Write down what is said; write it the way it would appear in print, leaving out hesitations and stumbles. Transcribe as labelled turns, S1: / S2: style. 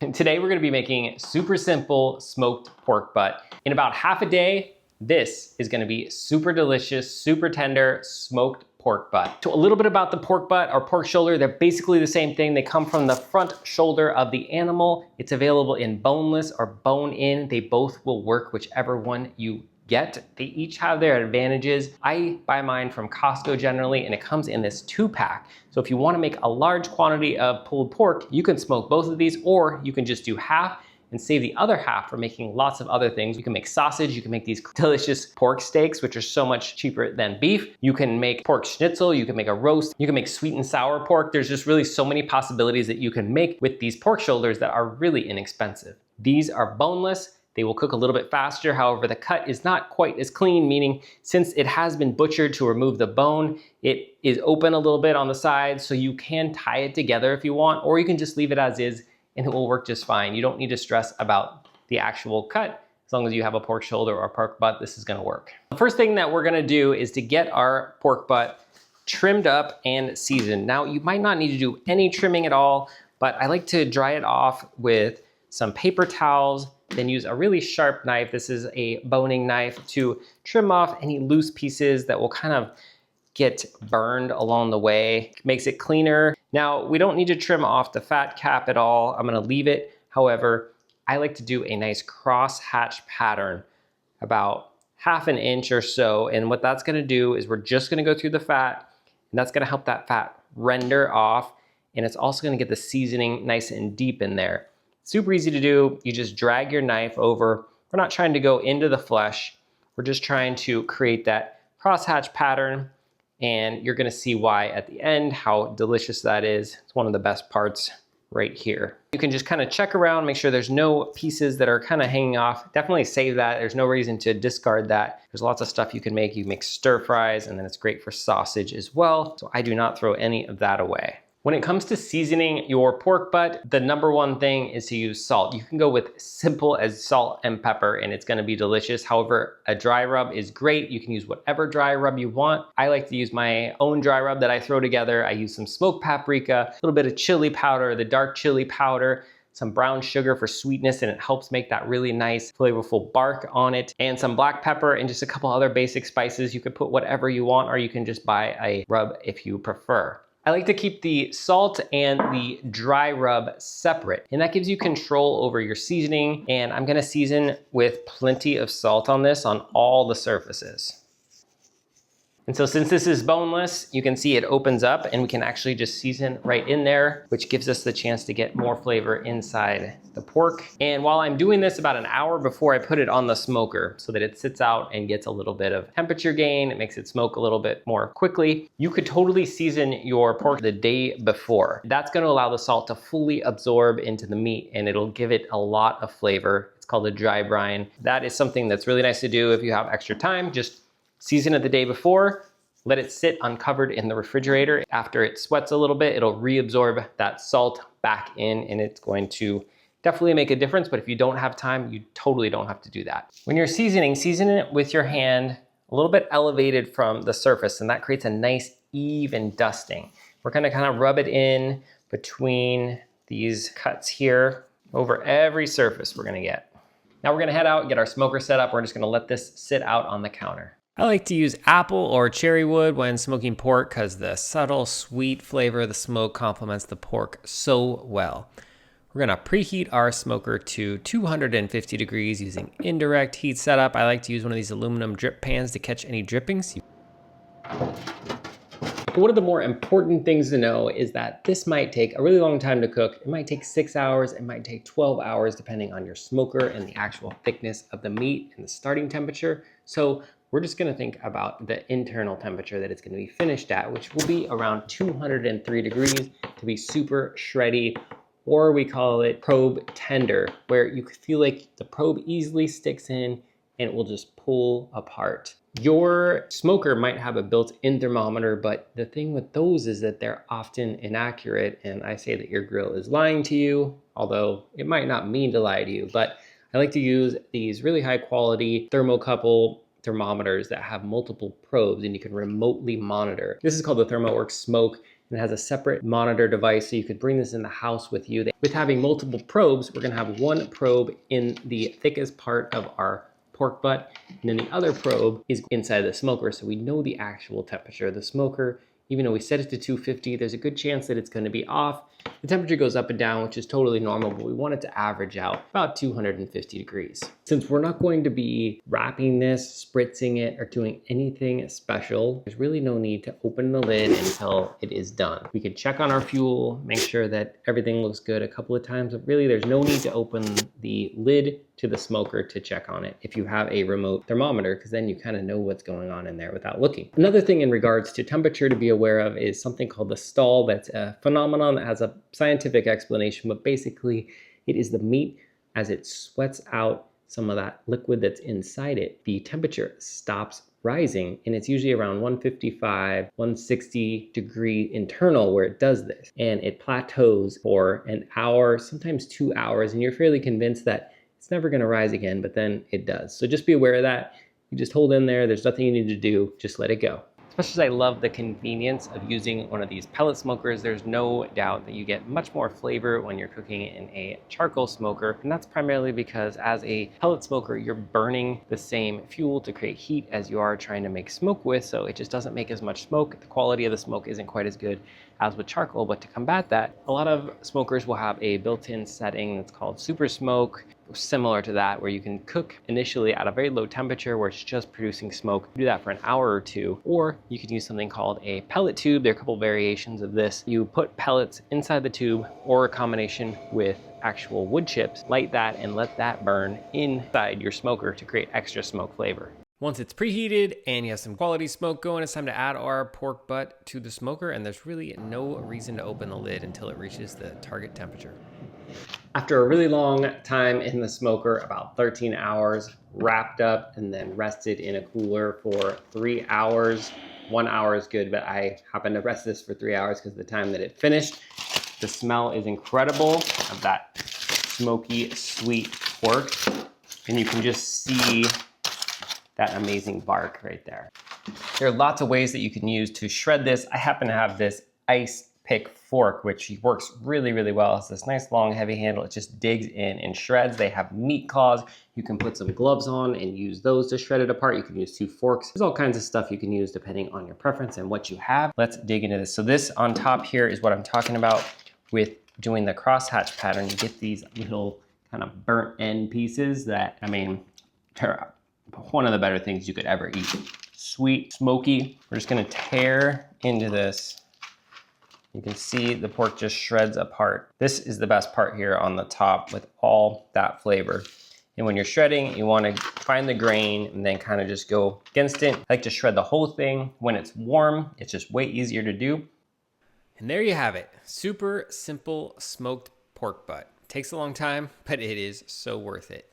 S1: And today we're gonna be making super simple smoked pork butt. In about half a day, this is gonna be super delicious, super tender smoked pork butt. So a little bit about the pork butt or pork shoulder, they're basically the same thing. They come from the front shoulder of the animal. It's available in boneless or bone-in. They both will work, whichever one you get. They each have their advantages. I buy mine from Costco generally, and it comes in this 2-pack. So if you want to make a large quantity of pulled pork, you can smoke both of these, or you can just do half and save the other half for making lots of other things. You can make sausage, you can make these delicious pork steaks, which are so much cheaper than beef. You can make pork schnitzel, you can make a roast, you can make sweet and sour pork. There's just really so many possibilities that you can make with these pork shoulders that are really inexpensive. These are boneless. They will cook a little bit faster. However, the cut is not quite as clean, meaning since it has been butchered to remove the bone, it is open a little bit on the side, so you can tie it together if you want, or you can just leave it as is and it will work just fine. You don't need to stress about the actual cut. As long as you have a pork shoulder or a pork butt, this is gonna work. The first thing that we're gonna do is to get our pork butt trimmed up and seasoned. Now, you might not need to do any trimming at all, but I like to dry it off with some paper towels, then use a really sharp knife. This is a boning knife to trim off any loose pieces that will kind of get burned along the way. Makes it cleaner. Now, we don't need to trim off the fat cap at all. I'm gonna leave it. However, I like to do a nice cross hatch pattern, about ½ inch or so. And what that's gonna do is we're just gonna go through the fat, and that's gonna help that fat render off. And it's also gonna get the seasoning nice and deep in there. Super easy to do. You just drag your knife over. We're not trying to go into the flesh. We're just trying to create that crosshatch pattern, and you're gonna see why at the end, how delicious that is. It's one of the best parts right here. You can just kind of check around, make sure there's no pieces that are kind of hanging off. Definitely save that. There's no reason to discard that. There's lots of stuff you can make. You make stir fries, and then it's great for sausage as well. So I do not throw any of that away. When it comes to seasoning your pork butt, the #1 thing is to use salt. You can go with simple as salt and pepper and it's gonna be delicious. However, a dry rub is great. You can use whatever dry rub you want. I like to use my own dry rub that I throw together. I use some smoked paprika, a little bit of chili powder, the dark chili powder, some brown sugar for sweetness, and it helps make that really nice flavorful bark on it, and some black pepper and just a couple other basic spices. You could put whatever you want, or you can just buy a rub if you prefer. I like to keep the salt and the dry rub separate, and that gives you control over your seasoning. And I'm gonna season with plenty of salt on this on all the surfaces. And so since this is boneless, you can see it opens up and we can actually just season right in there, which gives us the chance to get more flavor inside the pork. And while I'm doing this about an hour before I put it on the smoker so that it sits out and gets a little bit of temperature gain, it makes it smoke a little bit more quickly. You could totally season your pork the day before. That's gonna allow the salt to fully absorb into the meat and it'll give it a lot of flavor. It's called a dry brine. That is something that's really nice to do if you have extra time. Just season it the day before, let it sit uncovered in the refrigerator. After it sweats a little bit, it'll reabsorb that salt back in and it's going to definitely make a difference. But if you don't have time, you totally don't have to do that. When you're seasoning, season it with your hand a little bit elevated from the surface, and that creates a nice even dusting. We're gonna kind of rub it in between these cuts here over every surface we're gonna get. Now we're gonna head out and get our smoker set up. We're just gonna let this sit out on the counter. I like to use apple or cherry wood when smoking pork because the subtle sweet flavor of the smoke complements the pork so well. We're gonna preheat our smoker to 250 degrees using indirect heat setup. I like to use one of these aluminum drip pans to catch any drippings. One of the more important things to know is that this might take a really long time to cook. It might take 6 hours, it might take 12 hours depending on your smoker and the actual thickness of the meat and the starting temperature. So we're just gonna think about the internal temperature that it's gonna be finished at, which will be around 203 degrees to be super shreddy, or we call it probe tender, where you feel like the probe easily sticks in and it will just pull apart. Your smoker might have a built-in thermometer, but the thing with those is that they're often inaccurate, and I say that your grill is lying to you, although it might not mean to lie to you. But I like to use these really high quality thermocouple thermometers that have multiple probes and you can remotely monitor. This is called the ThermoWorks Smoke, and it has a separate monitor device, so you could bring this in the house with you. With having multiple probes, we're gonna have one probe in the thickest part of our pork butt, and then the other probe is inside the smoker, so we know the actual temperature of the smoker. Even though we set it to 250, there's a good chance that it's going to be off. The temperature goes up and down, which is totally normal, but we want it to average out about 250 degrees. Since we're not going to be wrapping this, spritzing it, or doing anything special, there's really no need to open the lid until it is done. We could check on our fuel, make sure that everything looks good a couple of times, but really there's no need to open the lid to the smoker to check on it if you have a remote thermometer, because then you kind of know what's going on in there without looking. Another thing in regards to temperature to be aware of is something called the stall. That's a phenomenon that has a scientific explanation, but basically it is the meat as it sweats out some of that liquid that's inside it. The temperature stops rising, and it's usually around 155, 160 degree internal where it does this, and it plateaus for an hour, sometimes 2 hours, and you're fairly convinced that it's never going to rise again, but then it does. So just be aware of that. You just hold in there. There's nothing you need to do. Just let it go. Especially as I love the convenience of using one of these pellet smokers. There's no doubt that you get much more flavor when you're cooking in a charcoal smoker. And that's primarily because as a pellet smoker, you're burning the same fuel to create heat as you are trying to make smoke with. So it just doesn't make as much smoke. The quality of the smoke isn't quite as good as with charcoal. But to combat that, a lot of smokers will have a built-in setting that's called super smoke, similar to that, where you can cook initially at a very low temperature where it's just producing smoke. Do that for an hour or two, or you can use something called a pellet tube. There are a couple variations of this. You put pellets inside the tube, or a combination with actual wood chips, light that and let that burn inside your smoker to create extra smoke flavor. Once it's preheated and you have some quality smoke going, it's time to add our pork butt to the smoker, and there's really no reason to open the lid until it reaches the target temperature. After a really long time in the smoker, about 13 hours, wrapped up and then rested in a cooler for 3 hours. 1 hour is good, but I happened to rest this for 3 hours because of the time that it finished. The smell is incredible of that smoky, sweet pork. And you can just see that amazing bark right there. There are lots of ways that you can use to shred this. I happen to have this ice pick fork, which works really, really well. It's this nice long heavy handle. It just digs in and shreds. They have meat claws. You can put some gloves on and use those to shred it apart. You can use 2 forks. There's all kinds of stuff you can use depending on your preference and what you have. Let's dig into this. So this on top here is what I'm talking about with doing the crosshatch pattern. You get these little kind of burnt end pieces that, I mean, they're one of the better things you could ever eat. Sweet, smoky. We're just gonna tear into this. You can see the pork just shreds apart. This is the best part here on the top with all that flavor. And when you're shredding, you want to find the grain and then kind of just go against it. I like to shred the whole thing when it's warm. It's just way easier to do. And there you have it. Super simple smoked pork butt. Takes a long time, but it is so worth it.